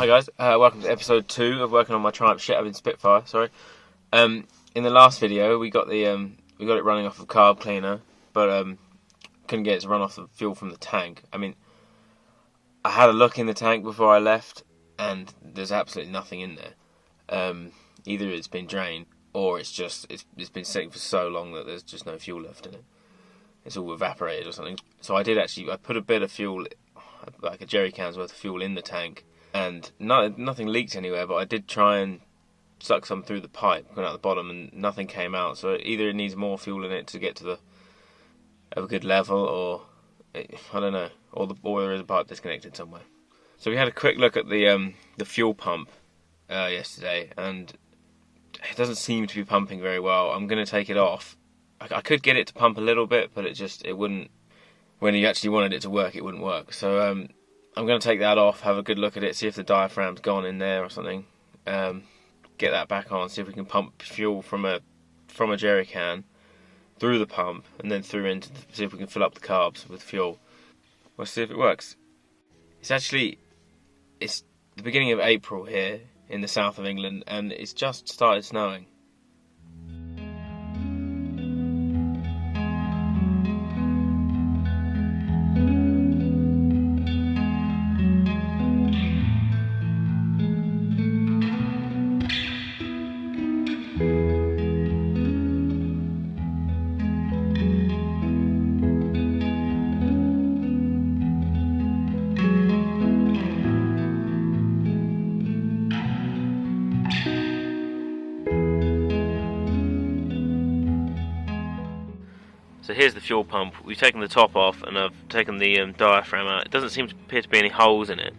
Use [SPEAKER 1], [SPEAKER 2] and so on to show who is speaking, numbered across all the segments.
[SPEAKER 1] Hi guys, welcome to episode 2 of working on my Triumph shit Spitfire. Sorry. In the last video, we got it running off of carb cleaner, but couldn't get it to run off the fuel from the tank. I mean, I had a look in the tank before I left, and there's absolutely nothing in there. Either it's been drained, or it's been sitting for so long that there's just no fuel left in it. It's all evaporated or something. So I put a bit of fuel, like a jerry can's worth of fuel, in the tank. And nothing leaked anywhere, but I did try and suck some through the pipe, going out the bottom, and nothing came out. So either it needs more fuel in it to get to a good level, or I don't know, or there is a pipe disconnected somewhere. So we had a quick look at the fuel pump yesterday, and it doesn't seem to be pumping very well. I'm going to take it off. I could get it to pump a little bit, but it wouldn't. When you actually wanted it to work, it wouldn't work. So I'm going to take that off, have a good look at it, see if the diaphragm's gone in there or something. Get that back on, see if we can pump fuel from a jerry can through the pump and then see if we can fill up the carbs with fuel. We'll see if it works. It's the beginning of April here in the south of England, and it's just started snowing. So here's the fuel pump. We've taken the top off and I've taken the diaphragm out. It doesn't seem to appear to be any holes in it,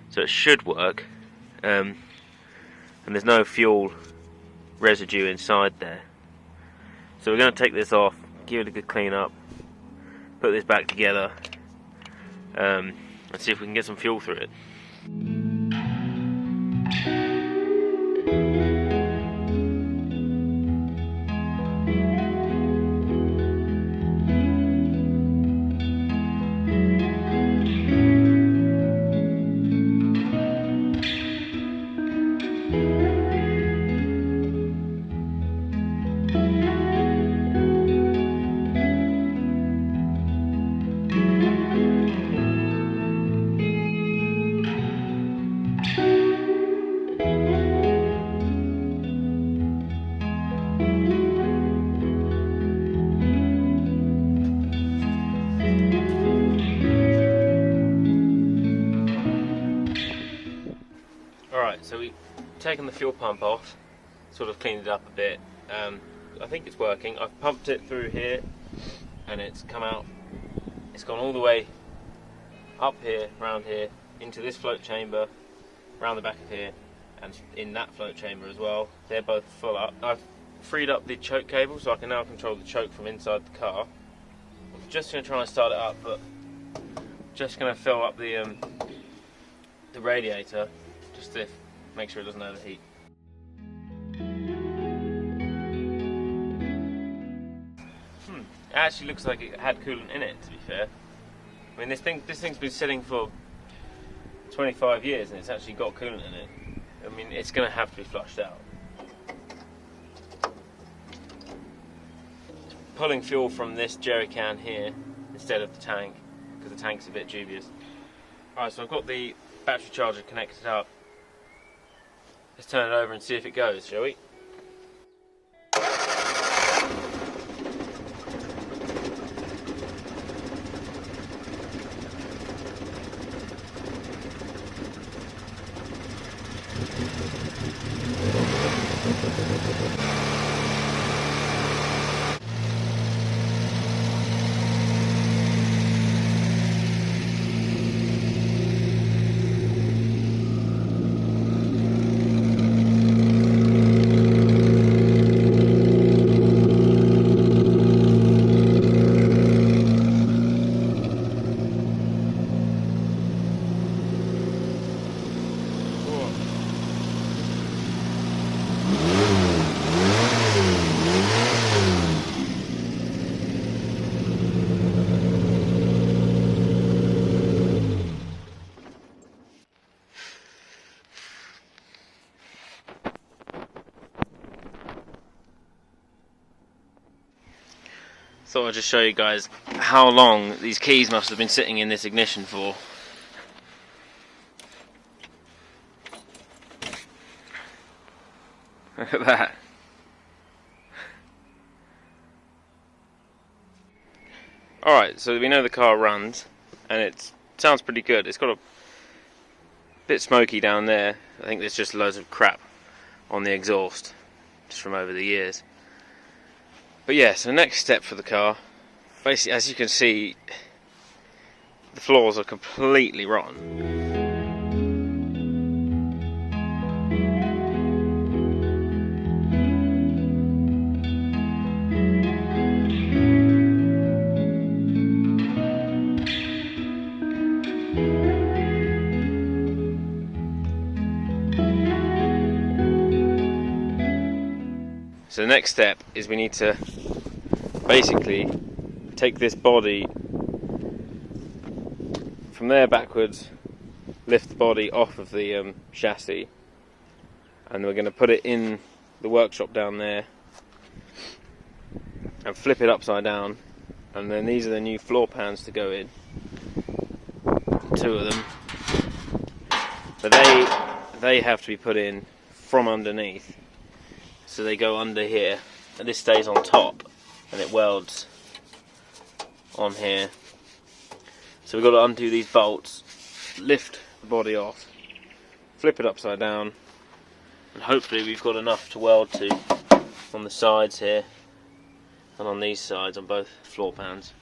[SPEAKER 1] so it should work. And there's no fuel residue inside there. So we're going to take this off, give it a good clean up, put this back together, and see if we can get some fuel through it. So we've taken the fuel pump off, sort of cleaned it up a bit. I think it's working. I've pumped it through here and it's come out. It's gone all the way up here, round here, into this float chamber, round the back of here, and in that float chamber as well. They're both full up. I've freed up the choke cable so I can now control the choke from inside the car. I'm just going to try and start it up, but just going to fill up the radiator just to make sure it doesn't overheat. It actually looks like it had coolant in it, to be fair. I mean, this thing's been sitting for 25 years and it's actually got coolant in it. I mean, it's going to have to be flushed out. Pulling fuel from this jerry can here instead of the tank, because the tank's a bit dubious. Alright, so I've got the battery charger connected up. Let's turn it over and see if it goes, shall we? Thought I'd just show you guys how long these keys must have been sitting in this ignition for. Look at that. Alright, so we know the car runs, and it sounds pretty good. It's got a bit smoky down there. I think there's just loads of crap on the exhaust, just from over the years. But yeah, so the next step for the car, basically, as you can see, the floors are completely rotten. So the next step is we need to basically take this body from there backwards, lift the body off of the chassis, and we're going to put it in the workshop down there and flip it upside down, and then these are the new floor pans to go in, 2 of them, but they have to be put in from underneath. So they go under here, and this stays on top, and it welds on here. So we've got to undo these bolts, lift the body off, flip it upside down, and hopefully we've got enough to weld to on the sides here, and on these sides on both floor pans.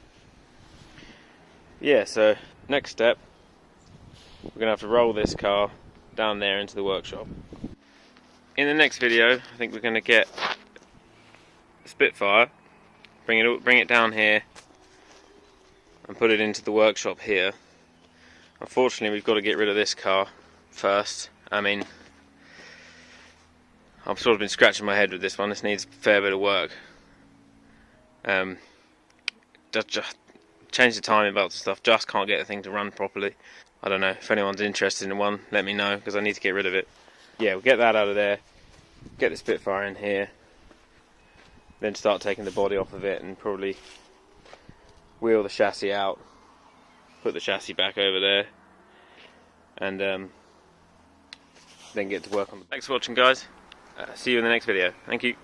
[SPEAKER 1] Yeah, so next step, we're going to have to roll this car down there into the workshop. In the next video, I think we're going to get Spitfire, bring it down here, and put it into the workshop here. Unfortunately, we've got to get rid of this car first. I mean, I've sort of been scratching my head with this one. This needs a fair bit of work. Just change the timing belts and stuff. Just can't get the thing to run properly. I don't know if anyone's interested in one. Let me know, because I need to get rid of it. Yeah, we'll get that out of there, get the Spitfire in here, then start taking the body off of it and probably wheel the chassis out, put the chassis back over there, and then get to work on it. Thanks for watching, guys. See you in the next video. Thank you.